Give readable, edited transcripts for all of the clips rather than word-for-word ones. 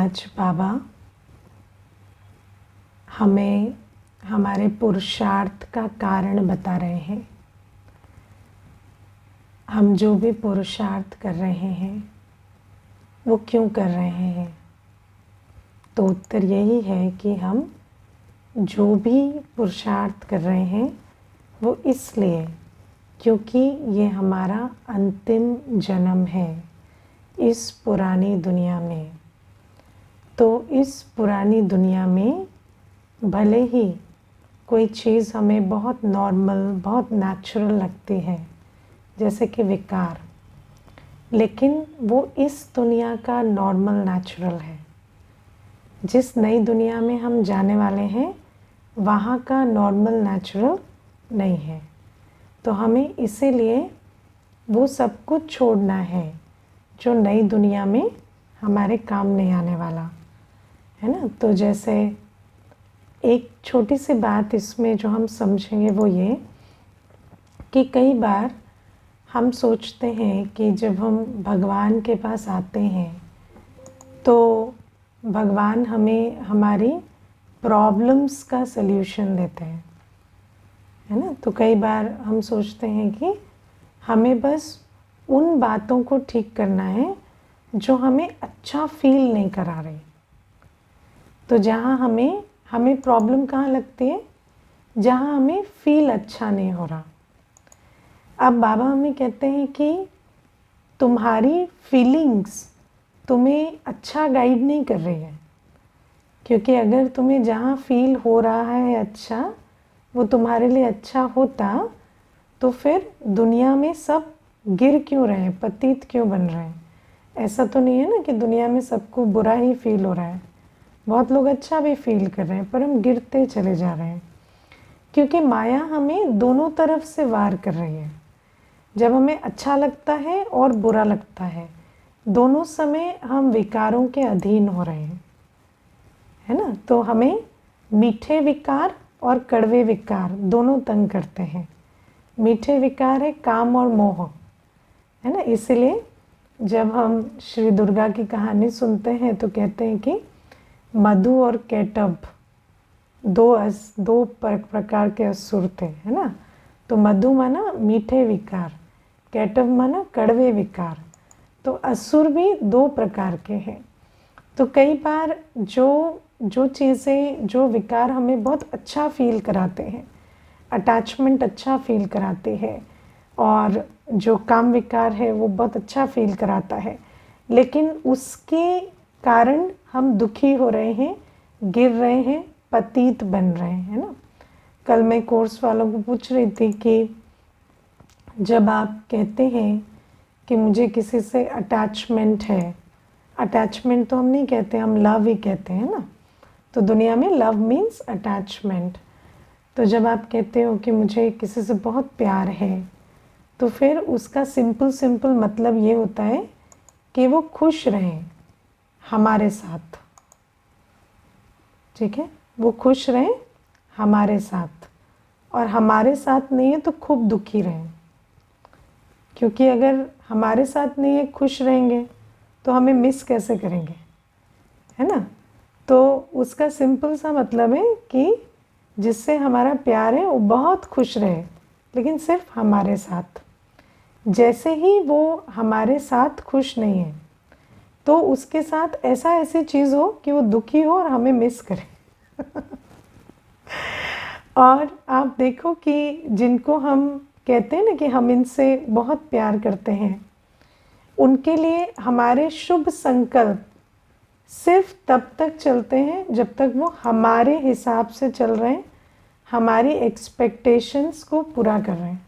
आज बाबा हमें हमारे पुरुषार्थ का कारण बता रहे हैं। हम जो भी पुरुषार्थ कर रहे हैं वो क्यों कर रहे हैं? तो उत्तर यही है कि हम जो भी पुरुषार्थ कर रहे हैं वो इसलिए क्योंकि ये हमारा अंतिम जन्म है इस पुरानी दुनिया में। तो इस पुरानी दुनिया में भले ही कोई चीज़ हमें बहुत नॉर्मल, बहुत नेचुरल लगती है, जैसे कि विकार, लेकिन वो इस दुनिया का नॉर्मल नेचुरल है। जिस नई दुनिया में हम जाने वाले हैं वहाँ का नॉर्मल नेचुरल नहीं है। तो हमें इसीलिए वो सब कुछ छोड़ना है जो नई दुनिया में हमारे काम नहीं आने वाला है ना। तो जैसे एक छोटी सी बात इसमें जो हम समझेंगे वो ये कि कई बार हम सोचते हैं कि जब हम भगवान के पास आते हैं तो भगवान हमें हमारी प्रॉब्लम्स का सल्यूशन देते हैं, है ना। तो कई बार हम सोचते हैं कि हमें बस उन बातों को ठीक करना है जो हमें अच्छा फील नहीं करा रही। तो जहाँ हमें प्रॉब्लम कहाँ लगती है? जहाँ हमें फील अच्छा नहीं हो रहा। अब बाबा हमें कहते हैं कि तुम्हारी फीलिंग्स तुम्हें अच्छा गाइड नहीं कर रही है, क्योंकि अगर तुम्हें जहाँ फील हो रहा है अच्छा वो तुम्हारे लिए अच्छा होता तो फिर दुनिया में सब गिर क्यों रहे हैं, पतित क्यों बन रहे हैं? ऐसा तो नहीं है ना कि दुनिया में सबको बुरा ही फील हो रहा है। बहुत लोग अच्छा भी फील कर रहे हैं पर हम गिरते चले जा रहे हैं, क्योंकि माया हमें दोनों तरफ से वार कर रही है। जब हमें अच्छा लगता है और बुरा लगता है, दोनों समय हम विकारों के अधीन हो रहे हैं, है ना। तो हमें मीठे विकार और कड़वे विकार दोनों तंग करते हैं। मीठे विकार है काम और मोह, है ना। इसलिए जब हम श्री दुर्गा की कहानी सुनते हैं तो कहते हैं कि मधु और केटभ दो प्रकार के असुर थे, है ना। तो मधु माना मीठे विकार, केटभ माना कड़वे विकार। तो असुर भी दो प्रकार के हैं। तो कई बार जो चीज़ें, जो विकार हमें बहुत अच्छा फील कराते हैं, अटैचमेंट अच्छा फील कराते हैं, और जो काम विकार है वो बहुत अच्छा फील कराता है, लेकिन उसके कारण हम दुखी हो रहे हैं, गिर रहे हैं, पतित बन रहे हैं, है ना। कल मैं कोर्स वालों को पूछ रही थी कि जब आप कहते हैं कि मुझे किसी से अटैचमेंट है, अटैचमेंट तो हम नहीं कहते, हम लव ही कहते हैं ना। तो दुनिया में लव मीन्स अटैचमेंट। तो जब आप कहते हो कि मुझे किसी से बहुत प्यार है, तो फिर उसका सिंपल मतलब ये होता है कि वो खुश रहें हमारे साथ, ठीक है। वो खुश रहें हमारे साथ, और हमारे साथ नहीं है तो खूब दुखी रहें, क्योंकि अगर हमारे साथ नहीं है, खुश रहेंगे तो हमें मिस कैसे करेंगे, है ना। तो उसका सिंपल सा मतलब है कि जिससे हमारा प्यार है वो बहुत खुश रहे, लेकिन सिर्फ हमारे साथ। जैसे ही वो हमारे साथ खुश नहीं है तो उसके साथ ऐसी चीज़ हो कि वो दुखी हो और हमें मिस करे। और आप देखो कि जिनको हम कहते हैं ना कि हम इनसे बहुत प्यार करते हैं, उनके लिए हमारे शुभ संकल्प सिर्फ तब तक चलते हैं जब तक वो हमारे हिसाब से चल रहे हैं, हमारी एक्सपेक्टेशंस को पूरा कर रहे हैं।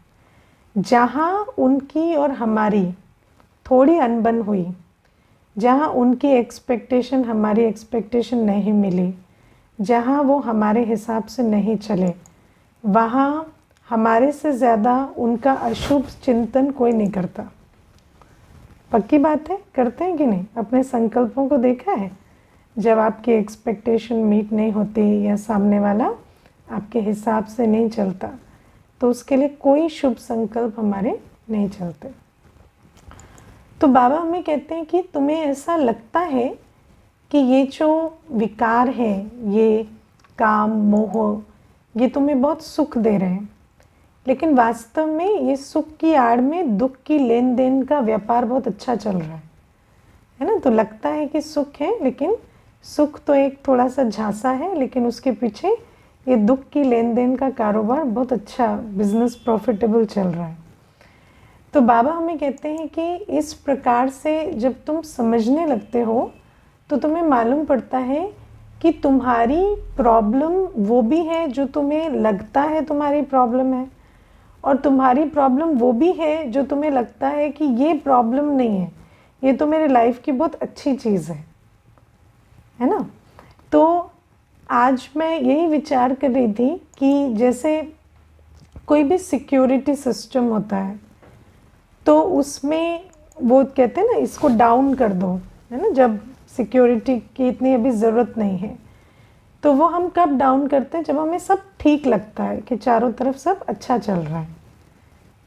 जहाँ उनकी और हमारी थोड़ी अनबन हुई, जहाँ उनकी एक्सपेक्टेशन हमारी एक्सपेक्टेशन नहीं मिली, जहाँ वो हमारे हिसाब से नहीं चले, वहाँ हमारे से ज़्यादा उनका अशुभ चिंतन कोई नहीं करता। पक्की बात है, करते हैं कि नहीं? अपने संकल्पों को देखा है, जब आपकी एक्सपेक्टेशन मीट नहीं होती या सामने वाला आपके हिसाब से नहीं चलता, तो उसके लिए कोई शुभ संकल्प हमारे नहीं चलते। तो बाबा हमें कहते हैं कि तुम्हें ऐसा लगता है कि ये जो विकार है, ये काम मोह, ये तुम्हें बहुत सुख दे रहे हैं, लेकिन वास्तव में ये सुख की आड़ में दुख की लेन देन का व्यापार बहुत अच्छा चल रहा है ना। तो लगता है कि सुख है, लेकिन सुख तो एक थोड़ा सा झांसा है, लेकिन उसके पीछे ये दुख की लेन देन का कारोबार बहुत अच्छा, बिजनेस प्रॉफिटेबल चल रहा है। तो बाबा हमें कहते हैं कि इस प्रकार से जब तुम समझने लगते हो तो तुम्हें मालूम पड़ता है कि तुम्हारी प्रॉब्लम वो भी है जो तुम्हें लगता है तुम्हारी प्रॉब्लम है, और तुम्हारी प्रॉब्लम वो भी है जो तुम्हें लगता है कि ये प्रॉब्लम नहीं है, ये तो मेरे लाइफ की बहुत अच्छी चीज़ है ना। तो आज मैं यही विचार कर रही थी कि जैसे कोई भी सिक्योरिटी सिस्टम होता है तो उसमें वो कहते हैं ना, इसको डाउन कर दो, है ना। जब सिक्योरिटी की इतनी अभी ज़रूरत नहीं है तो वो हम कब डाउन करते हैं, जब हमें सब ठीक लगता है कि चारों तरफ सब अच्छा चल रहा है,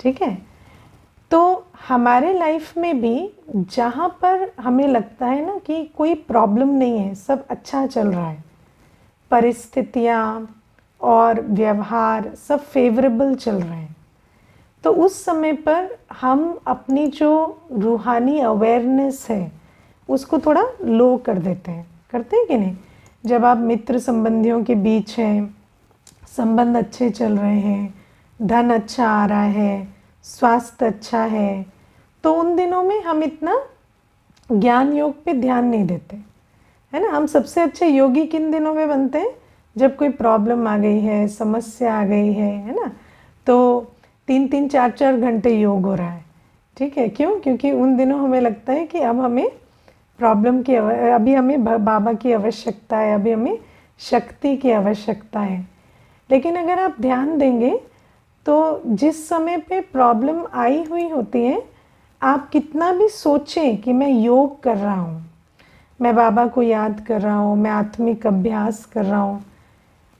ठीक है। तो हमारे लाइफ में भी जहाँ पर हमें लगता है ना कि कोई प्रॉब्लम नहीं है, सब अच्छा चल रहा है, परिस्थितियाँ और व्यवहार सब फेवरेबल चल रहे हैं, तो उस समय पर हम अपनी जो रूहानी अवेयरनेस है उसको थोड़ा लो कर देते हैं, करते हैं कि नहीं। जब आप मित्र संबंधियों के बीच हैं, संबंध अच्छे चल रहे हैं, धन अच्छा आ रहा है, स्वास्थ्य अच्छा है, तो उन दिनों में हम इतना ज्ञान योग पे ध्यान नहीं देते, है ना। हम सबसे अच्छे योगी किन दिनों में बनते हैं, जब कोई प्रॉब्लम आ गई है, समस्या आ गई है ना। तो 3-3, 4-4 घंटे योग हो रहा है, ठीक है। क्यों? क्योंकि उन दिनों हमें लगता है कि अब हमें प्रॉब्लम की अभी हमें बाबा की आवश्यकता है, अभी हमें शक्ति की आवश्यकता है। लेकिन अगर आप ध्यान देंगे तो जिस समय पे प्रॉब्लम आई हुई होती है, आप कितना भी सोचें कि मैं योग कर रहा हूँ, मैं बाबा को याद कर रहा हूँ, मैं आत्मिक अभ्यास कर रहा हूँ,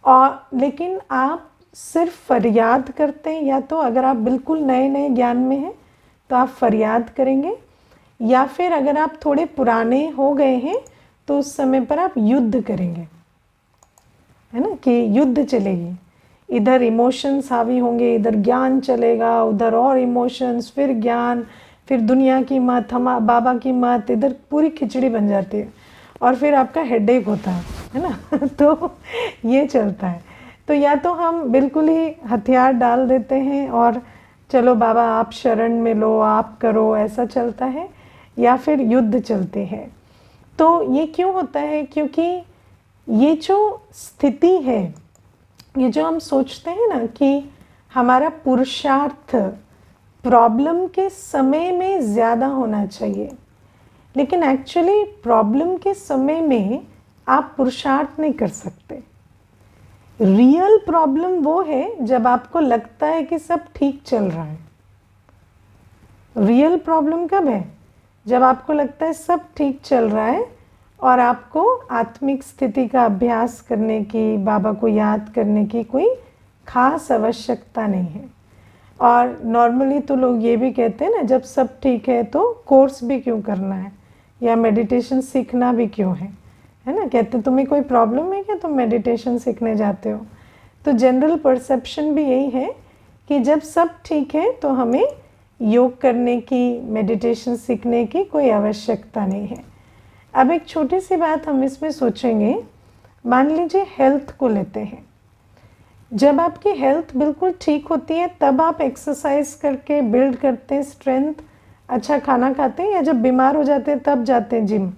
और लेकिन आप सिर्फ फरियाद करते हैं, या तो अगर आप बिल्कुल नए नए ज्ञान में हैं तो आप फरियाद करेंगे, या फिर अगर आप थोड़े पुराने हो गए हैं तो उस समय पर आप युद्ध करेंगे, है ना, कि युद्ध चलेगी। इधर इमोशंस हावी होंगे, इधर ज्ञान चलेगा, उधर और इमोशंस, फिर ज्ञान, फिर दुनिया की मत, हम बाबा की मत, इधर पूरी खिचड़ी बन जाती है, और फिर आपका हेडेक होता है ना। तो ये चलता है। तो या तो हम बिल्कुल ही हथियार डाल देते हैं और चलो बाबा आप शरण में लो, आप करो, ऐसा चलता है, या फिर युद्ध चलते हैं। तो ये क्यों होता है? क्योंकि ये जो स्थिति है, ये जो हम सोचते हैं ना कि हमारा पुरुषार्थ प्रॉब्लम के समय में ज़्यादा होना चाहिए, लेकिन एक्चुअली प्रॉब्लम के समय में आप पुरुषार्थ नहीं कर सकते। रियल प्रॉब्लम वो है जब आपको लगता है कि सब ठीक चल रहा है। रियल प्रॉब्लम कब है? जब आपको लगता है सब ठीक चल रहा है और आपको आत्मिक स्थिति का अभ्यास करने की, बाबा को याद करने की कोई खास आवश्यकता नहीं है। और नॉर्मली तो लोग ये भी कहते हैं ना, जब सब ठीक है तो कोर्स भी क्यों करना है, या मेडिटेशन सीखना भी क्यों है ना। कहते तुम्हें कोई प्रॉब्लम है क्या, तुम मेडिटेशन सीखने जाते हो। तो जनरल परसेप्शन भी यही है कि जब सब ठीक है तो हमें योग करने की, मेडिटेशन सीखने की कोई आवश्यकता नहीं है। अब एक छोटी सी बात हम इसमें सोचेंगे। मान लीजिए हेल्थ को लेते हैं। जब आपकी हेल्थ बिल्कुल ठीक होती है तब आप एक्सरसाइज करके बिल्ड करते हैं स्ट्रेंथ, अच्छा खाना खाते हैं, या जब बीमार हो जाते हैं तब जाते हैं जिम?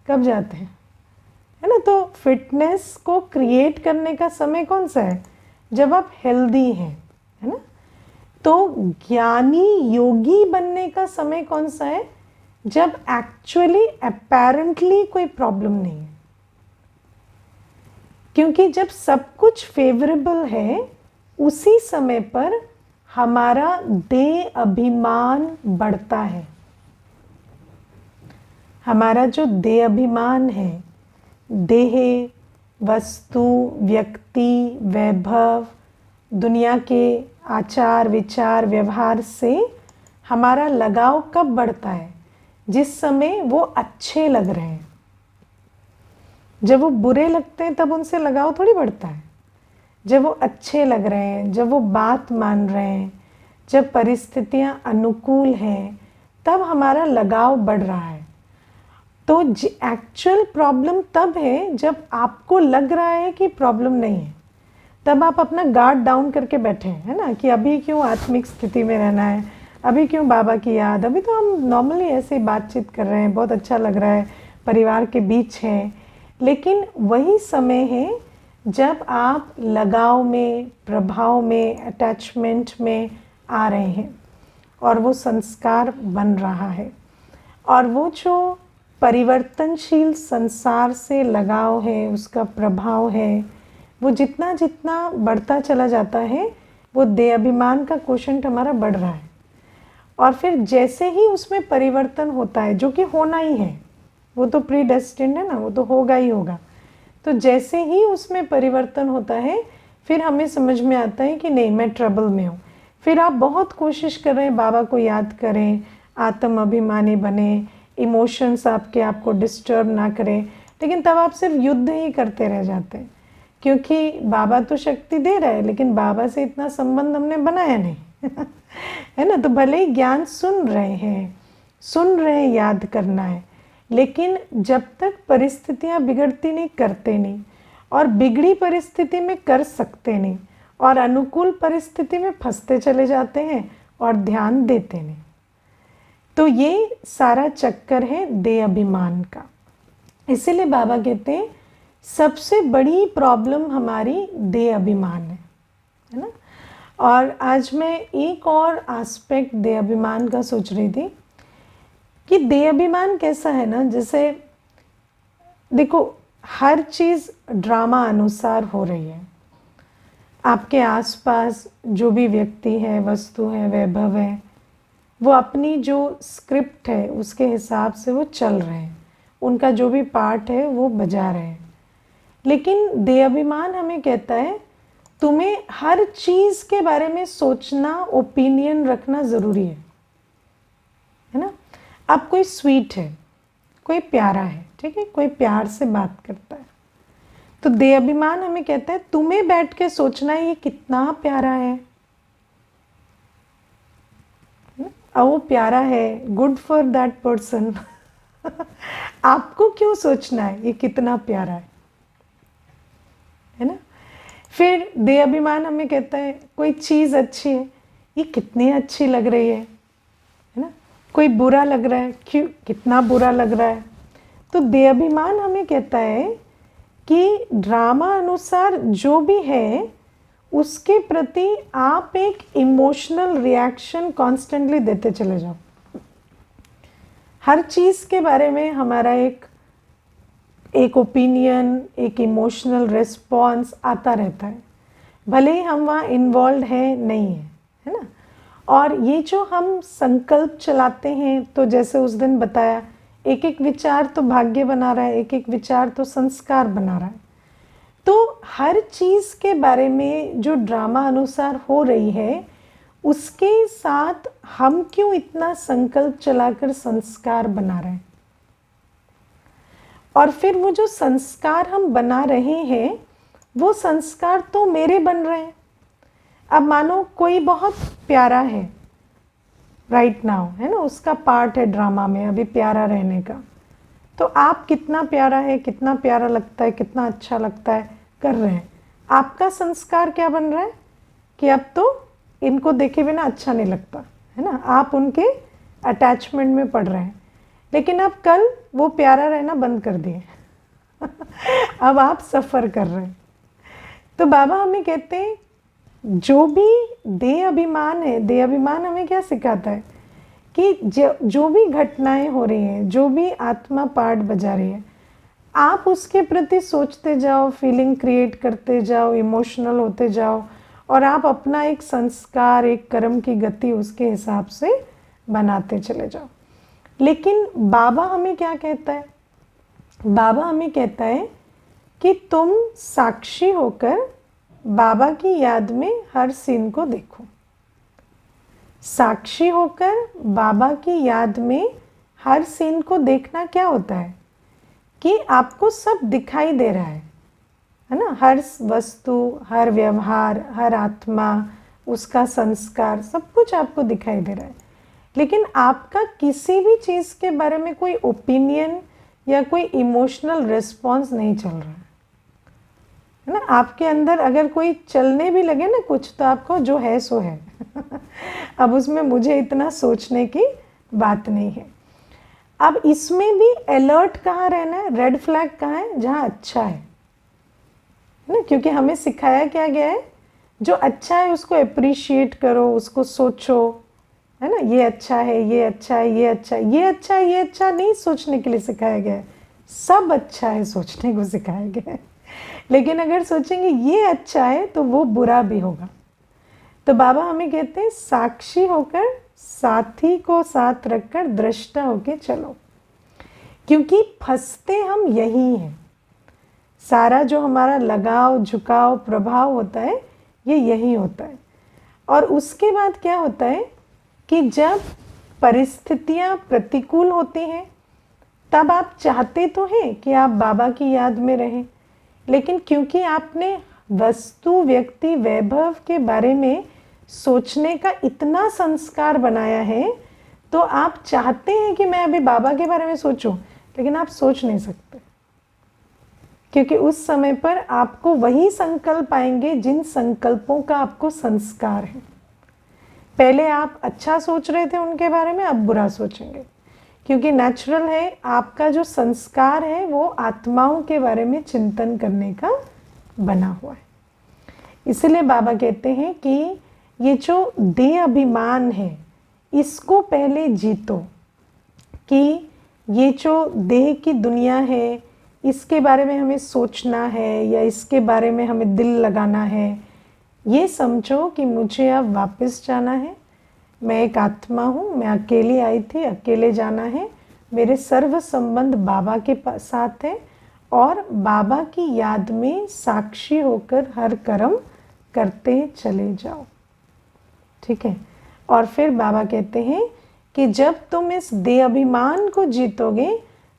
कब जाते हैं, है ना। तो फिटनेस को क्रिएट करने का समय कौन सा है? जब आप हेल्दी हैं, है ना। तो ज्ञानी योगी बनने का समय कौन सा है? जब एक्चुअली अपेरेंटली कोई प्रॉब्लम नहीं है। क्योंकि जब सब कुछ फेवरेबल है उसी समय पर हमारा देह अभिमान बढ़ता है। हमारा जो देह अभिमान है, देह, वस्तु, व्यक्ति, वैभव, दुनिया के आचार विचार व्यवहार से हमारा लगाव कब बढ़ता है? जिस समय वो अच्छे लग रहे हैं। जब वो बुरे लगते हैं तब उनसे लगाव थोड़ी बढ़ता है। जब वो अच्छे लग रहे हैं, जब वो बात मान रहे हैं, जब परिस्थितियाँ अनुकूल हैं, तब हमारा लगाव बढ़ रहा है। तो एक्चुअल प्रॉब्लम तब है जब आपको लग रहा है कि प्रॉब्लम नहीं है, तब आप अपना गार्ड डाउन करके बैठे हैं, है ना, कि अभी क्यों आत्मिक स्थिति में रहना है, अभी क्यों बाबा की याद, अभी तो हम नॉर्मली ऐसे बातचीत कर रहे हैं, बहुत अच्छा लग रहा है, परिवार के बीच हैं। लेकिन वही समय है जब आप लगाव में, प्रभाव में, अटैचमेंट में आ रहे हैं और वो संस्कार बन रहा है। और वो जो परिवर्तनशील संसार से लगाव है, उसका प्रभाव है, वो जितना जितना बढ़ता चला जाता है, वो देह अभिमान का क्वोशंट हमारा बढ़ रहा है। और फिर जैसे ही उसमें परिवर्तन होता है, जो कि होना ही है, वो तो प्री डेस्टिन्ड है ना, वो तो होगा ही होगा। तो जैसे ही उसमें परिवर्तन होता है, फिर हमें समझ में आता है कि नहीं, मैं ट्रबल में हूँ। फिर आप बहुत कोशिश कर रहे हैं बाबा को याद करें, आत्म अभिमानी बने, इमोशंस आपको डिस्टर्ब ना करें, लेकिन तब आप सिर्फ युद्ध ही करते रह जाते हैं। क्योंकि बाबा तो शक्ति दे रहा है, लेकिन बाबा से इतना संबंध हमने बनाया नहीं है ना। तो भले ही ज्ञान सुन रहे हैं, याद करना है, लेकिन जब तक परिस्थितियां बिगड़ती नहीं, करते नहीं, और बिगड़ी परिस्थिति में कर सकते नहीं, और अनुकूल परिस्थिति में फंसते चले जाते हैं और ध्यान देते नहीं। तो ये सारा चक्कर है देह अभिमान का। इसीलिए बाबा कहते हैं सबसे बड़ी प्रॉब्लम हमारी देह अभिमान है ना। और आज मैं एक और एस्पेक्ट देह अभिमान का सोच रही थी कि देह अभिमान कैसा है ना, जैसे देखो हर चीज़ ड्रामा अनुसार हो रही है। आपके आसपास जो भी व्यक्ति है, वस्तु है, वैभव है, वो अपनी जो स्क्रिप्ट है उसके हिसाब से वो चल रहे हैं, उनका जो भी पार्ट है वो बजा रहे हैं। लेकिन देह अभिमान हमें कहता है तुम्हें हर चीज़ के बारे में सोचना, ओपिनियन रखना ज़रूरी है ना। अब कोई स्वीट है, कोई प्यारा है, ठीक है, कोई प्यार से बात करता है, तो देह अभिमान हमें कहता है तुम्हें बैठ के सोचना ये कितना प्यारा है, और वो प्यारा है, गुड फॉर दैट पर्सन आपको क्यों सोचना है ये कितना प्यारा है ना। फिर देह अभिमान हमें कहता है कोई चीज़ अच्छी है, ये कितनी अच्छी लग रही है ना। कोई बुरा लग रहा है, क्यों, कितना बुरा लग रहा है। तो देह अभिमान हमें कहता है कि ड्रामा अनुसार जो भी है उसके प्रति आप एक इमोशनल रिएक्शन कॉन्स्टेंटली देते चले जाओ। हर चीज़ के बारे में हमारा एक ओपिनियन, एक इमोशनल रिस्पॉन्स आता रहता है, भले ही हम वहाँ इन्वॉल्व हैं नहीं है ना। और ये जो हम संकल्प चलाते हैं, तो जैसे उस दिन बताया, एक एक विचार तो भाग्य बना रहा है, एक एक विचार तो संस्कार बना रहा है। तो हर चीज़ के बारे में जो ड्रामा अनुसार हो रही है, उसके साथ हम क्यों इतना संकल्प चलाकर संस्कार बना रहे हैं। और फिर वो जो संस्कार हम बना रहे हैं, वो संस्कार तो मेरे बन रहे हैं। अब मानो कोई बहुत प्यारा है राइट नाउ, है ना, उसका पार्ट है ड्रामा में अभी प्यारा रहने का, तो आप कितना प्यारा है, कितना प्यारा लगता है, कितना अच्छा लगता है कर रहे हैं। आपका संस्कार क्या बन रहा है कि अब तो इनको देखे बिना अच्छा नहीं लगता, है ना, आप उनके अटैचमेंट में पड़ रहे हैं। लेकिन अब कल वो प्यारा रहना बंद कर दिए अब आप सफ़र कर रहे हैं। तो बाबा हमें कहते हैं जो भी देह अभिमान है, देह अभिमान हमें क्या सिखाता है कि जो भी घटनाएं हो रही हैं, जो भी आत्मा पार्ट बजा रही है, आप उसके प्रति सोचते जाओ, फीलिंग क्रिएट करते जाओ, इमोशनल होते जाओ, और आप अपना एक संस्कार, एक कर्म की गति उसके हिसाब से बनाते चले जाओ। लेकिन बाबा हमें क्या कहता है, बाबा हमें कहता है कि तुम साक्षी होकर बाबा की याद में हर सीन को देखो। साक्षी होकर बाबा की याद में हर सीन को देखना क्या होता है कि आपको सब दिखाई दे रहा है ना, हर वस्तु, हर व्यवहार, हर आत्मा, उसका संस्कार, सब कुछ आपको दिखाई दे रहा है, लेकिन आपका किसी भी चीज़ के बारे में कोई ओपिनियन या कोई इमोशनल रिस्पॉन्स नहीं चल रहा है ना। आपके अंदर अगर कोई चलने भी लगे ना कुछ, तो आपको जो है सो है अब उसमें मुझे इतना सोचने की बात नहीं है। अब इसमें भी अलर्ट कहाँ रहना है, रेड फ्लैग कहाँ है, जहाँ अच्छा है ना, क्योंकि हमें सिखाया क्या गया है, जो अच्छा है उसको अप्रिशिएट करो, उसको सोचो, है ना, ये अच्छा है, ये अच्छा है, ये अच्छा है, ये अच्छा है, ये अच्छा नहीं सोचने के लिए सिखाया गया है, सब अच्छा है सोचने को सिखाया गया है। लेकिन अगर सोचेंगे ये अच्छा है तो वो बुरा भी होगा। तो बाबा हमें कहते हैं साक्षी होकर, साथी को साथ रखकर दृष्टा होके चलो, क्योंकि फंसते हम यही हैं। सारा जो हमारा लगाव, झुकाव, प्रभाव होता है, ये यही होता है। और उसके बाद क्या होता है कि जब परिस्थितियां प्रतिकूल होती हैं, तब आप चाहते तो हैं कि आप बाबा की याद में रहें, लेकिन क्योंकि आपने वस्तु, व्यक्ति, वैभव के बारे में सोचने का इतना संस्कार बनाया है, तो आप चाहते हैं कि मैं अभी बाबा के बारे में सोचूं, लेकिन आप सोच नहीं सकते, क्योंकि उस समय पर आपको वही संकल्प आएंगे जिन संकल्पों का आपको संस्कार है। पहले आप अच्छा सोच रहे थे उनके बारे में, अब बुरा सोचेंगे, क्योंकि नेचुरल है, आपका जो संस्कार है वो आत्माओं के बारे में चिंतन करने का बना हुआ है। इसलिए बाबा कहते हैं कि ये जो देह अभिमान है, इसको पहले जीतो, कि ये जो देह की दुनिया है, इसके बारे में हमें सोचना है या इसके बारे में हमें दिल लगाना है। ये समझो कि मुझे अब वापस जाना है, मैं एक आत्मा हूँ, मैं अकेली आई थी, अकेले जाना है, मेरे सर्व संबंध बाबा के साथ है, और बाबा की याद में साक्षी होकर हर कर्म करते चले जाओ। ठीक है। और फिर बाबा कहते हैं कि जब तुम इस देह अभिमान को जीतोगे,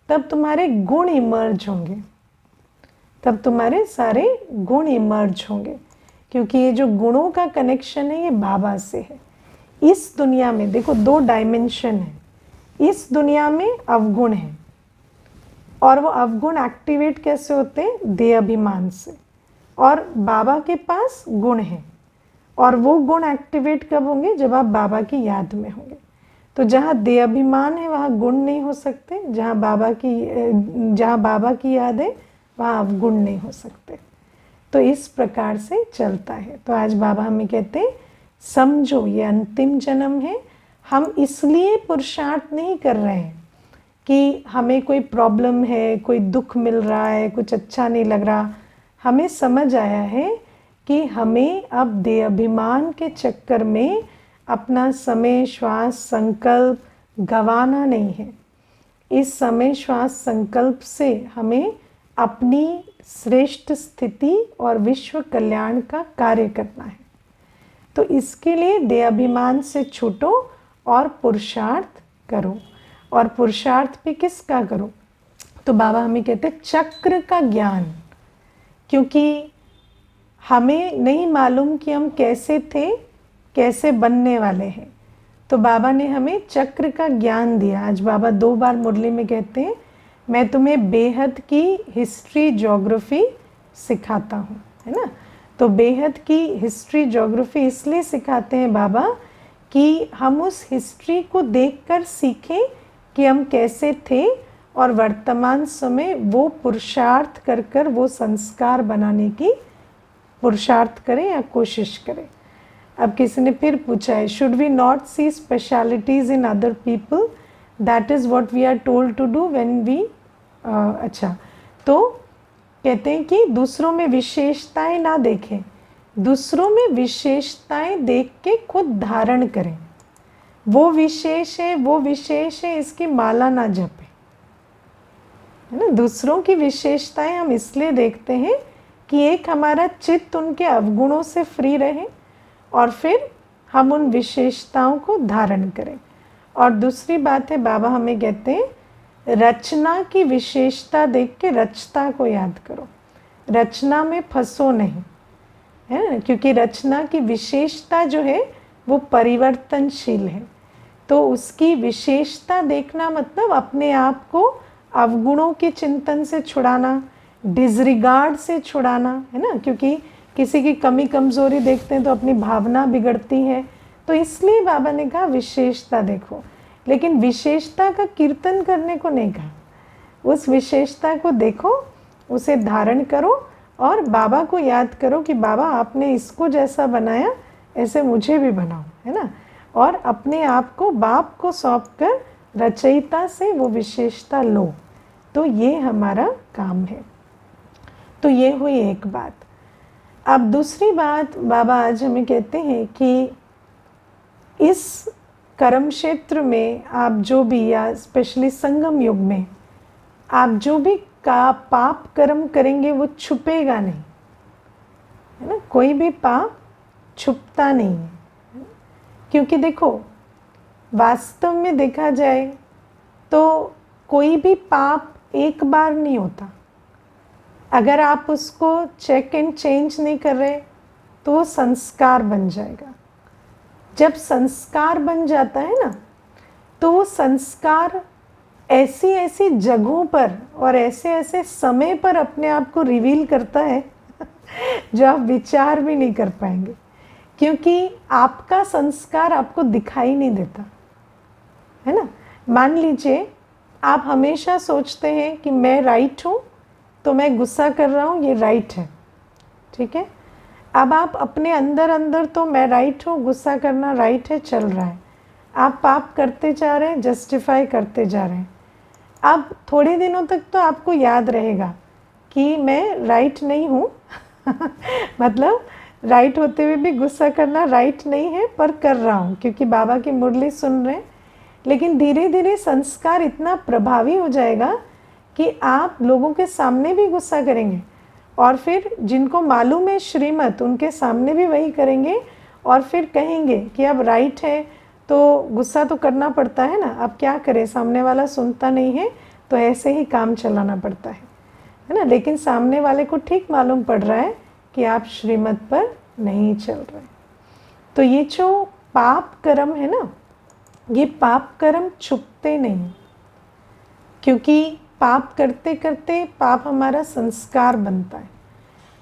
तब तुम्हारे गुण इमर्ज होंगे, तब तुम्हारे सारे गुण इमर्ज होंगे, क्योंकि ये जो गुणों का कनेक्शन है ये बाबा से है। इस दुनिया में देखो दो डायमेंशन है, इस दुनिया में अवगुण है, और वो अवगुण एक्टिवेट कैसे होते हैं, देह अभिमान से, और बाबा के पास गुण है, और वो गुण एक्टिवेट कब होंगे, जब आप बाबा की याद में होंगे। तो जहाँ देह अभिमान है वहाँ गुण नहीं हो सकते, जहाँ बाबा की याद है वहाँ अवगुण नहीं हो सकते। तो इस प्रकार से चलता है। तो आज बाबा हमें कहते हैं समझो ये अंतिम जन्म है, हम इसलिए पुरुषार्थ नहीं कर रहे हैं कि हमें कोई प्रॉब्लम है, कोई दुख मिल रहा है, कुछ अच्छा नहीं लग रहा। हमें समझ आया है कि हमें अब देह अभिमान के चक्कर में अपना समय, श्वास, संकल्प गंवाना नहीं है। इस समय, श्वास, संकल्प से हमें अपनी श्रेष्ठ स्थिति और विश्व कल्याण का कार्य करना है। तो इसके लिए देह अभिमान से छूटो और पुरुषार्थ करो। और पुरुषार्थ भी किसका करो, तो बाबा हमें कहते हैं चक्र का ज्ञान, क्योंकि हमें नहीं मालूम कि हम कैसे थे, कैसे बनने वाले हैं। तो बाबा ने हमें चक्र का ज्ञान दिया। आज बाबा 2 बार मुरली में कहते हैं मैं तुम्हें बेहद की हिस्ट्री, ज्योग्राफी सिखाता हूँ, है ना। तो बेहद की हिस्ट्री, ज्योग्राफी इसलिए सिखाते हैं बाबा कि हम उस हिस्ट्री को देखकर सीखें कि हम कैसे थे, और वर्तमान समय वो पुरुषार्थ कर कर वो संस्कार बनाने की पुरुषार्थ करें या कोशिश करें। अब किसी ने फिर पूछा है, should we not see specialities in other people, that is what we are told to do when we अच्छा, तो कहते हैं कि दूसरों में विशेषताएं ना देखें, दूसरों में विशेषताएं देख के खुद धारण करें। वो विशेष है, वो विशेष है, इसकी माला ना जपें, है ना। दूसरों की विशेषताएं हम इसलिए देखते हैं कि एक हमारा चित्त उनके अवगुणों से फ्री रहे, और फिर हम उन विशेषताओं को धारण करें। और दूसरी बात है, बाबा हमें कहते हैं रचना की विशेषता देख के रचता को याद करो, रचना में फंसो नहीं, है ना, क्योंकि रचना की विशेषता जो है वो परिवर्तनशील है। तो उसकी विशेषता देखना मतलब अपने आप को अवगुणों के चिंतन से छुड़ाना, डिसरिगार्ड से छुड़ाना, है ना, क्योंकि किसी की कमी कमज़ोरी देखते हैं तो अपनी भावना बिगड़ती है। तो इसलिए बाबा ने कहा विशेषता देखो, लेकिन विशेषता का कीर्तन करने को नहीं कहा। उस विशेषता को देखो, उसे धारण करो और बाबा को याद करो कि बाबा आपने इसको जैसा बनाया ऐसे मुझे भी बनाओ, है ना, और अपने आप को बाप को सौंप कर रचयिता से वो विशेषता लो। तो ये हमारा काम है। तो ये हुई एक बात। अब दूसरी बात बाबा आज हमें कहते हैं कि इस कर्म क्षेत्र में आप जो भी, या स्पेशली संगम युग में आप जो भी का पाप कर्म करेंगे वो छुपेगा नहीं, है ना, कोई भी पाप छुपता नहीं है। क्योंकि देखो वास्तव में देखा जाए तो कोई भी पाप एक बार नहीं होता। अगर आप उसको चेक एंड चेंज नहीं कर रहे तो वो संस्कार बन जाएगा। जब संस्कार बन जाता है ना, तो वो संस्कार ऐसी ऐसी जगहों पर और ऐसे ऐसे समय पर अपने आप को रिवील करता है जो आप विचार भी नहीं कर पाएंगे, क्योंकि आपका संस्कार आपको दिखाई नहीं देता, है ना। मान लीजिए आप हमेशा सोचते हैं कि मैं राइट हूँ तो मैं गुस्सा कर रहा हूँ, ये राइट है, ठीक है। अब आप अपने अंदर अंदर तो मैं राइट हूँ, गुस्सा करना राइट है चल रहा है, आप पाप करते जा रहे हैं, जस्टिफाई करते जा रहे हैं। अब थोड़े दिनों तक तो आपको याद रहेगा कि मैं राइट नहीं हूँ मतलब राइट होते हुए भी गुस्सा करना राइट नहीं है, पर कर रहा हूँ क्योंकि बाबा की मुरली सुन रहे हैं। लेकिन धीरे धीरे संस्कार इतना प्रभावी हो जाएगा कि आप लोगों के सामने भी गुस्सा करेंगे, और फिर जिनको मालूम है श्रीमत उनके सामने भी वही करेंगे, और फिर कहेंगे कि अब राइट है तो गुस्सा तो करना पड़ता है ना, अब क्या करें, सामने वाला सुनता नहीं है तो ऐसे ही काम चलाना पड़ता है ना। लेकिन सामने वाले को ठीक मालूम पड़ रहा है कि आप श्रीमत पर नहीं चल रहे। तो ये जो पाप कर्म है ना, ये पाप कर्म छुपते नहीं, क्योंकि पाप करते करते पाप हमारा संस्कार बनता है,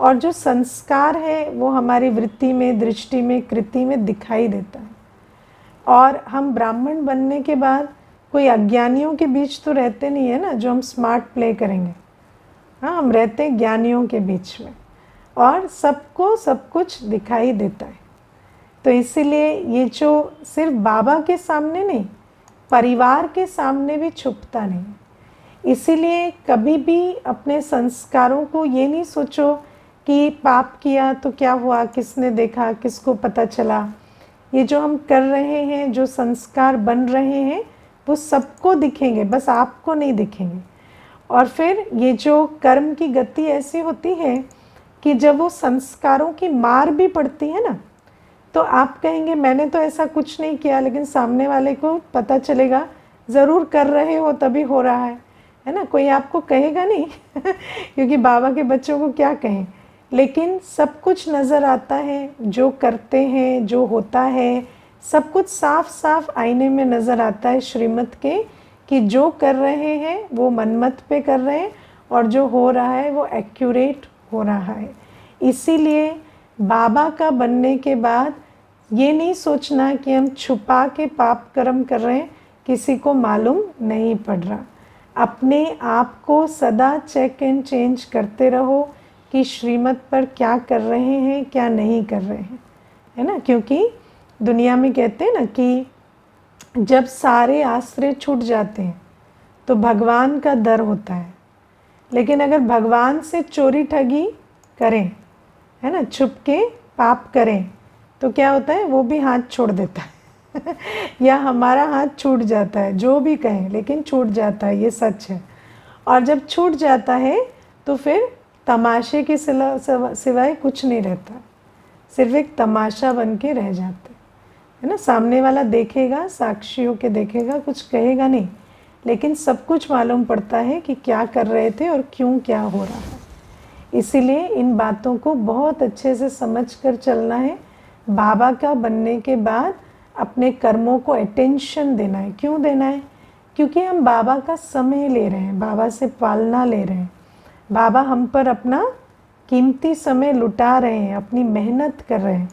और जो संस्कार है वो हमारी वृत्ति में, दृष्टि में, कृति में दिखाई देता है। और हम ब्राह्मण बनने के बाद कोई अज्ञानियों के बीच तो रहते नहीं है ना जो हम स्मार्ट प्ले करेंगे। हाँ, हम रहते हैं ज्ञानियों के बीच में, और सबको सब कुछ दिखाई देता है। तो इसीलिए ये जो सिर्फ बाबा के सामने नहीं, परिवार के सामने भी छुपता नहीं। इसीलिए कभी भी अपने संस्कारों को ये नहीं सोचो कि पाप किया तो क्या हुआ, किसने देखा, किसको पता चला। ये जो हम कर रहे हैं, जो संस्कार बन रहे हैं, वो सबको दिखेंगे, बस आपको नहीं दिखेंगे। और फिर ये जो कर्म की गति ऐसी होती है कि जब वो संस्कारों की मार भी पड़ती है ना, तो आप कहेंगे मैंने तो ऐसा कुछ नहीं किया, लेकिन सामने वाले को पता चलेगा ज़रूर कर रहे हो तभी हो रहा है ना। कोई आपको कहेगा नहीं क्योंकि बाबा के बच्चों को क्या कहें, लेकिन सब कुछ नज़र आता है, जो करते हैं, जो होता है, सब कुछ साफ साफ आईने में नज़र आता है श्रीमत के, कि जो कर रहे हैं वो मनमत पे कर रहे हैं, और जो हो रहा है वो एक्यूरेट हो रहा है। इसीलिए बाबा का बनने के बाद ये नहीं सोचना कि हम छुपा के पाप कर्म कर रहे हैं, किसी को मालूम नहीं पड़ रहा। अपने आप को सदा चेक एंड चेंज करते रहो कि श्रीमत पर क्या कर रहे हैं, क्या नहीं कर रहे हैं, है ना। क्योंकि दुनिया में कहते हैं ना कि जब सारे आश्रय छूट जाते हैं तो भगवान का डर होता है, लेकिन अगर भगवान से चोरी ठगी करें, है ना, छुप के पाप करें, तो क्या होता है, वो भी हाथ छोड़ देता है या हमारा हाथ छूट जाता है, जो भी कहें, लेकिन छूट जाता है, ये सच है। और जब छूट जाता है तो फिर तमाशे के सिवाय कुछ नहीं रहता, सिर्फ एक तमाशा बन के रह जाते, है ना। सामने वाला देखेगा, साक्षियों के देखेगा, कुछ कहेगा नहीं, लेकिन सब कुछ मालूम पड़ता है कि क्या कर रहे थे और क्यों क्या हो रहा है। इसीलिए इन बातों को बहुत अच्छे से समझ कर चलना है। बाबा का बनने के बाद अपने कर्मों को अटेंशन देना है। क्यों देना है? क्योंकि हम बाबा का समय ले रहे हैं, बाबा से पालना ले रहे हैं। बाबा हम पर अपना कीमती समय लुटा रहे हैं, अपनी मेहनत कर रहे हैं।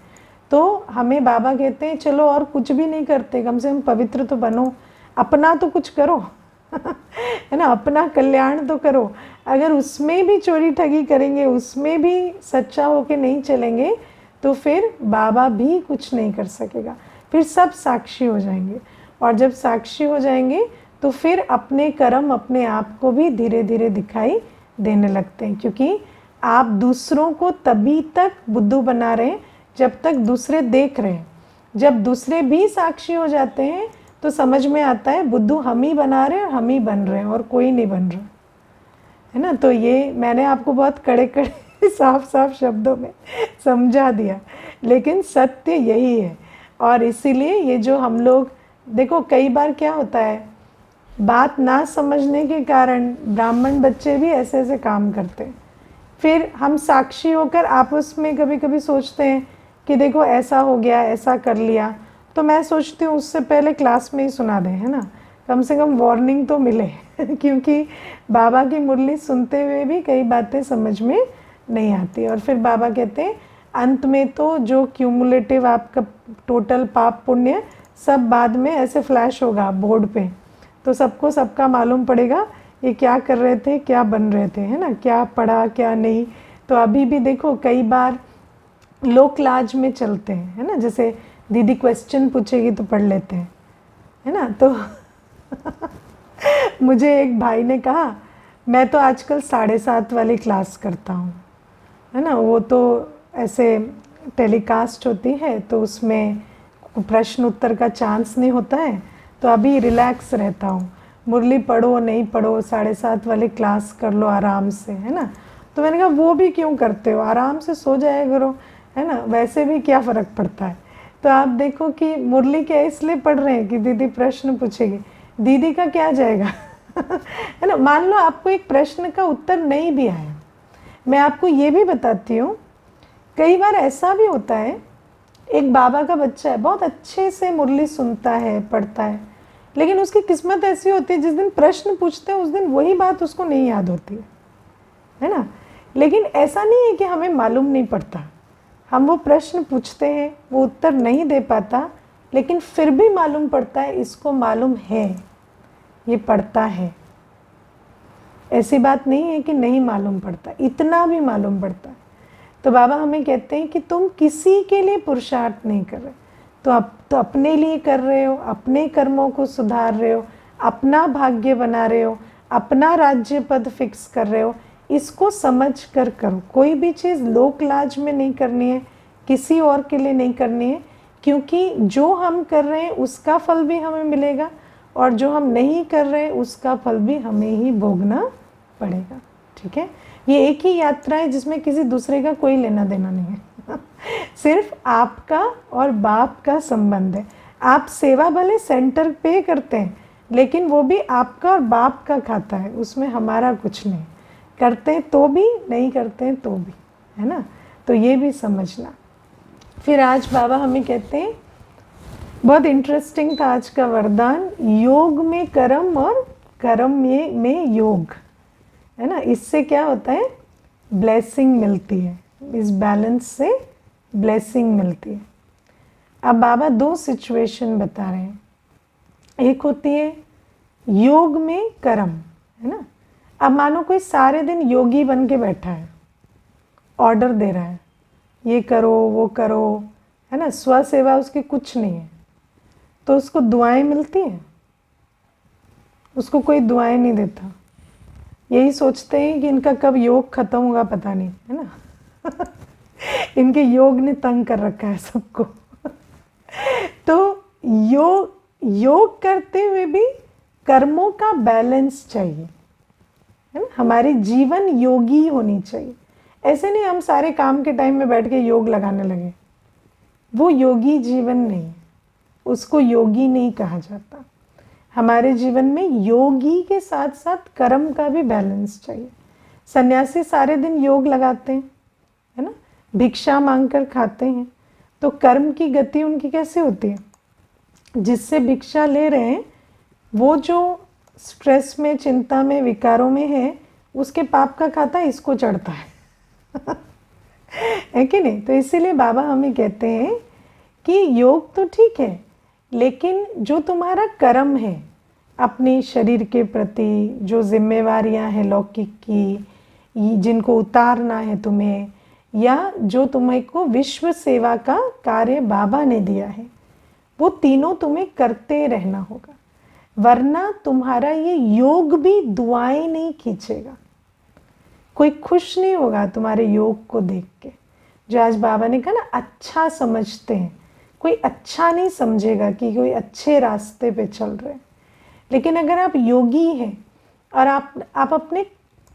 तो हमें बाबा कहते हैं चलो और कुछ भी नहीं करते, कम से कम पवित्र तो बनो, अपना तो कुछ करो है ना, अपना कल्याण तो करो। अगर उसमें भी चोरी ठगी करेंगे, उसमें भी सच्चा होके नहीं चलेंगे, तो फिर बाबा भी कुछ नहीं कर सकेगा। फिर सब साक्षी हो जाएंगे, और जब साक्षी हो जाएंगे तो फिर अपने कर्म अपने आप को भी धीरे धीरे दिखाई देने लगते हैं। क्योंकि आप दूसरों को तभी तक बुद्धू बना रहे हैं जब तक दूसरे देख रहे हैं। जब दूसरे भी साक्षी हो जाते हैं तो समझ में आता है बुद्धू हम ही बना रहे हैं और हम ही बन रहे हैं और कोई नहीं बन रहा है ना। तो ये मैंने आपको बहुत कड़े कड़े साफ साफ शब्दों में समझा दिया, लेकिन सत्य यही है। और इसीलिए ये जो हम लोग देखो, कई बार क्या होता है, बात ना समझने के कारण ब्राह्मण बच्चे भी ऐसे ऐसे काम करते हैं। फिर हम साक्षी होकर आपस में कभी कभी सोचते हैं कि देखो ऐसा हो गया, ऐसा कर लिया। तो मैं सोचती हूँ उससे पहले क्लास में ही सुना दें, है ना, कम से कम वार्निंग तो मिले क्योंकि बाबा की मुरली सुनते हुए भी कई बातें समझ में नहीं आती। और फिर बाबा कहते हैं अंत में तो जो क्यूमुलेटिव आपका टोटल पाप पुण्य सब बाद में ऐसे फ्लैश होगा बोर्ड पे, तो सबको सबका मालूम पड़ेगा ये क्या कर रहे थे, क्या बन रहे थे, है ना, क्या पढ़ा क्या नहीं। तो अभी भी देखो कई बार लोक लाज में चलते हैं, है ना, जैसे दीदी क्वेश्चन पूछेगी तो पढ़ लेते हैं, है ना। तो मुझे एक भाई ने कहा मैं तो आजकल 7:30 वाली क्लास करता हूँ, है ना, वो तो ऐसे टेलीकास्ट होती है तो उसमें प्रश्न उत्तर का चांस नहीं होता है, तो अभी रिलैक्स रहता हूँ, मुरली पढ़ो नहीं पढ़ो 7:30 वाली क्लास कर लो आराम से, है ना। तो मैंने कहा वो भी क्यों करते हो, आराम से सो जाया करो, है ना, वैसे भी क्या फ़र्क पड़ता है। तो आप देखो कि मुरली क्या इसलिए पढ़ रहे हैं कि दीदी प्रश्न पूछेगी, दीदी का क्या जाएगा है ना। मान लो आपको एक प्रश्न का उत्तर नहीं भी आया, मैं आपको ये भी बताती हूँ, कई बार ऐसा भी होता है एक बाबा का बच्चा है, बहुत अच्छे से मुरली सुनता है, पढ़ता है, लेकिन उसकी किस्मत ऐसी होती है जिस दिन प्रश्न पूछते हैं उस दिन वही बात उसको नहीं याद होती है ना। लेकिन ऐसा नहीं है कि हमें मालूम नहीं पड़ता, हम वो प्रश्न पूछते हैं, वो उत्तर नहीं दे पाता, लेकिन फिर भी मालूम पड़ता है इसको मालूम है, ये पढ़ता है। ऐसी बात नहीं है कि नहीं मालूम पड़ता, इतना भी मालूम पड़ता है। तो बाबा हमें कहते हैं कि तुम किसी के लिए पुरुषार्थ नहीं कर रहे, तो अपने लिए कर रहे हो, अपने कर्मों को सुधार रहे हो, अपना भाग्य बना रहे हो, अपना राज्य पद फिक्स कर रहे हो। इसको समझ कर करो। कोई भी चीज़ लोक लाज में नहीं करनी है, किसी और के लिए नहीं करनी है, क्योंकि जो हम कर रहे हैं उसका फल भी हमें मिलेगा और जो हम नहीं कर रहे हैं उसका फल भी हमें ही भोगना पड़ेगा। ठीक है, ये एक ही यात्रा है जिसमें किसी दूसरे का कोई लेना देना नहीं है सिर्फ आपका और बाप का संबंध है। आप सेवा भले सेंटर पे करते हैं, लेकिन वो भी आपका और बाप का खाता है, उसमें हमारा कुछ नहीं। करते हैं तो भी, नहीं करते हैं तो भी, है ना। तो ये भी समझना। फिर आज बाबा हमें कहते हैं, बहुत इंटरेस्टिंग था आज का वरदान, योग में कर्म और कर्म में योग, है ना। इससे क्या होता है, ब्लेसिंग मिलती है, इस बैलेंस से ब्लेसिंग मिलती है। अब बाबा दो सिचुएशन बता रहे हैं, एक होती है योग में कर्म, है ना। अब मानो कोई सारे दिन योगी बन के बैठा है, ऑर्डर दे रहा है, ये करो वो करो, है ना, स्वसेवा उसकी कुछ नहीं है, तो उसको दुआएं मिलती हैं? उसको कोई दुआएं नहीं देता। यही सोचते हैं कि इनका कब योग खत्म होगा पता नहीं, है ना इनके योग ने तंग कर रखा है सबको तो योग करते हुए भी कर्मों का बैलेंस चाहिए, है ना। हमारी जीवन योगी होनी चाहिए। ऐसे नहीं हम सारे काम के टाइम में बैठ के योग लगाने लगे, वो योगी जीवन नहीं, उसको योगी नहीं कहा जाता। हमारे जीवन में योगी के साथ साथ कर्म का भी बैलेंस चाहिए। सन्यासी सारे दिन योग लगाते हैं, है ना, भिक्षा मांगकर खाते हैं, तो कर्म की गति उनकी कैसे होती है? जिससे भिक्षा ले रहे हैं वो जो स्ट्रेस में, चिंता में, विकारों में है, उसके पाप का खाता इसको चढ़ता है कि नहीं? तो इसीलिए बाबा हमें कहते हैं कि योग तो ठीक है, लेकिन जो तुम्हारा कर्म है अपने शरीर के प्रति, जो जिम्मेवारियां हैं लौकिक की, जिनको उतारना है तुम्हें, या जो तुम्हें को विश्व सेवा का कार्य बाबा ने दिया है, वो तीनों तुम्हें करते रहना होगा, वरना तुम्हारा ये योग भी दुआएं नहीं खींचेगा। कोई खुश नहीं होगा तुम्हारे योग को देख के। जो आज बाबा ने कहा ना, अच्छा समझते हैं, कोई अच्छा नहीं समझेगा कि कोई अच्छे रास्ते पे चल रहे हैं। लेकिन अगर आप योगी हैं और आप अपने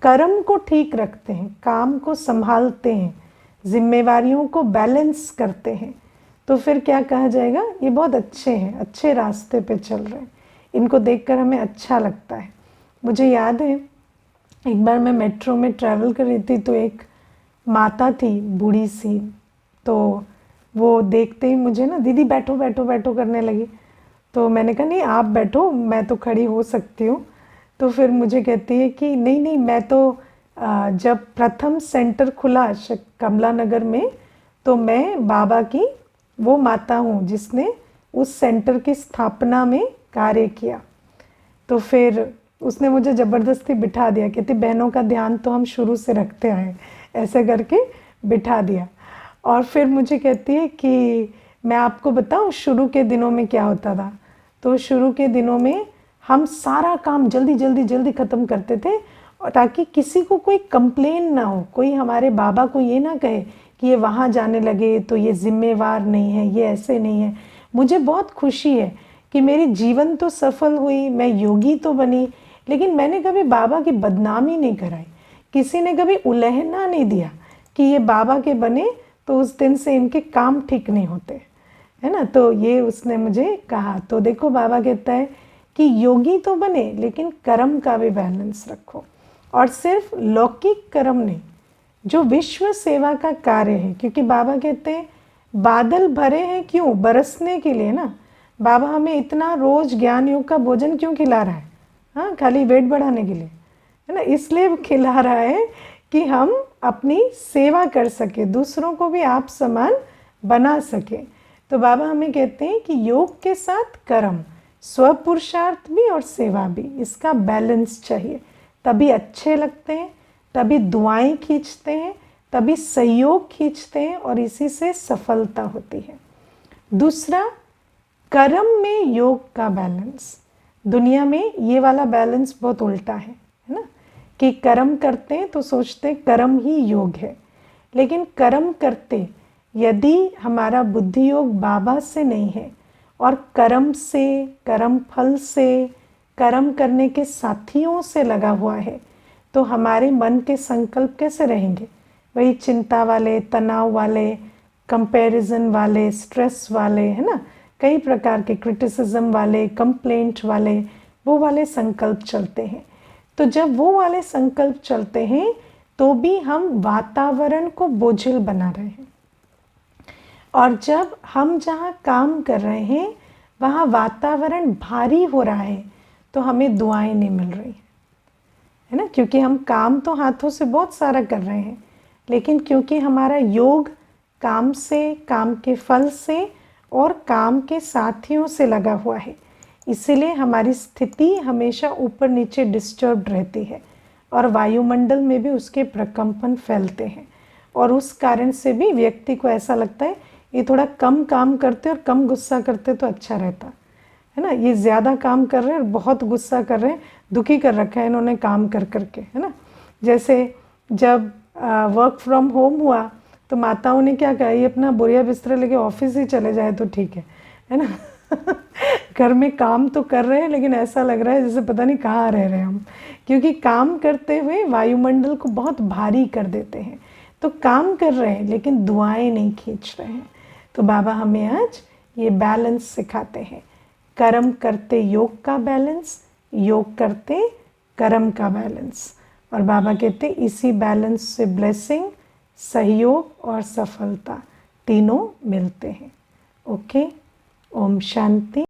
कर्म को ठीक रखते हैं, काम को संभालते हैं, जिम्मेवारियों को बैलेंस करते हैं, तो फिर क्या कहा जाएगा? ये बहुत अच्छे हैं, अच्छे रास्ते पे चल रहे हैं। इनको देखकर हमें अच्छा लगता है। मुझे याद है एक बार मैं मेट्रो में ट्रैवल कर रही थी, तो एक माता थी बूढ़ी सी, तो वो देखते ही मुझे ना, दीदी बैठो बैठो बैठो करने लगी। तो मैंने कहा नहीं आप बैठो, मैं तो खड़ी हो सकती हूँ। तो फिर मुझे कहती है कि नहीं नहीं, मैं तो जब प्रथम सेंटर खुला कमला नगर में, तो मैं बाबा की वो माता हूँ जिसने उस सेंटर की स्थापना में कार्य किया। तो फिर उसने मुझे ज़बरदस्ती बिठा दिया, कहती बहनों का ध्यान तो हम शुरू से रखते आए, ऐसे करके बिठा दिया। और फिर मुझे कहती है कि मैं आपको बताऊं शुरू के दिनों में क्या होता था। तो शुरू के दिनों में हम सारा काम जल्दी जल्दी जल्दी ख़त्म करते थे, और ताकि किसी को कोई कंप्लेन ना हो, कोई हमारे बाबा को ये ना कहे कि ये वहाँ जाने लगे तो ये जिम्मेवार नहीं है, ये ऐसे नहीं है। मुझे बहुत खुशी है कि मेरी जीवन तो सफल हुई, मैं योगी तो बनी, लेकिन मैंने कभी बाबा की बदनामी नहीं कराई। किसी ने कभी उलहना नहीं दिया कि ये बाबा के बने तो उस दिन से इनके काम ठीक नहीं होते, है ना। तो ये उसने मुझे कहा। तो देखो बाबा कहता है कि योगी तो बने, लेकिन कर्म का भी बैलेंस रखो, और सिर्फ लौकिक कर्म नहीं, जो विश्व सेवा का कार्य है। क्योंकि बाबा कहते हैं बादल भरे हैं क्यों? बरसने के लिए ना। बाबा हमें इतना रोज ज्ञान योग का भोजन क्यों खिला रहा है? हाँ, खाली वेट बढ़ाने के लिए, है ना। इसलिए खिला रहा है कि हम अपनी सेवा कर सके, दूसरों को भी आप समान बना सके। तो बाबा हमें कहते हैं कि योग के साथ कर्म, स्वपुरुषार्थ भी और सेवा भी, इसका बैलेंस चाहिए, तभी अच्छे लगते हैं, तभी दुआएं खींचते हैं, तभी सहयोग खींचते हैं, और इसी से सफलता होती है। दूसरा, कर्म में योग का बैलेंस। दुनिया में ये वाला बैलेंस बहुत उल्टा है ना, कि कर्म करते हैं तो सोचते हैं कर्म ही योग है। लेकिन कर्म करते यदि हमारा बुद्धि योग बाबा से नहीं है, और कर्म से, कर्म फल से, कर्म करने के साथियों से लगा हुआ है, तो हमारे मन के संकल्प कैसे रहेंगे? वही चिंता वाले, तनाव वाले, कंपैरिजन वाले, स्ट्रेस वाले, है ना, कई प्रकार के क्रिटिसिज्म वाले, कंप्लेंट वाले, वो वाले संकल्प चलते हैं। तो जब वो वाले संकल्प चलते हैं तो भी हम वातावरण को बोझिल बना रहे हैं, और जब हम जहाँ काम कर रहे हैं वहाँ वातावरण भारी हो रहा है, तो हमें दुआएं नहीं मिल रही है ना। क्योंकि हम काम तो हाथों से बहुत सारा कर रहे हैं, लेकिन क्योंकि हमारा योग काम से, काम के फल से और काम के साथियों से लगा हुआ है, इसीलिए हमारी स्थिति हमेशा ऊपर नीचे डिस्टर्ब्ड रहती है, और वायुमंडल में भी उसके प्रकंपन फैलते हैं, और उस कारण से भी व्यक्ति को ऐसा लगता है ये थोड़ा कम काम करते और कम गुस्सा करते तो अच्छा रहता, है ना। ये ज़्यादा काम कर रहे हैं और बहुत गुस्सा कर रहे हैं, दुखी कर रखा है इन्होंने काम कर करके, है ना। जैसे जब वर्क फ्रॉम होम हुआ तो माताओं ने क्या कहा, ये अपना बोरिया बिस्तर लेके ऑफिस ही चले जाए तो ठीक है ना। घर में काम तो कर रहे हैं, लेकिन ऐसा लग रहा है जैसे पता नहीं कहाँ रह रहे हैं हम, क्योंकि काम करते हुए वायुमंडल को बहुत भारी कर देते हैं। तो काम कर रहे हैं लेकिन दुआएं नहीं खींच रहे हैं। तो बाबा हमें आज ये बैलेंस सिखाते हैं, कर्म करते योग का बैलेंस, योग करते कर्म का बैलेंस। और बाबा कहते इसी बैलेंस से ब्लेसिंग, सहयोग और सफलता तीनों मिलते हैं। ओके, ओम शांति।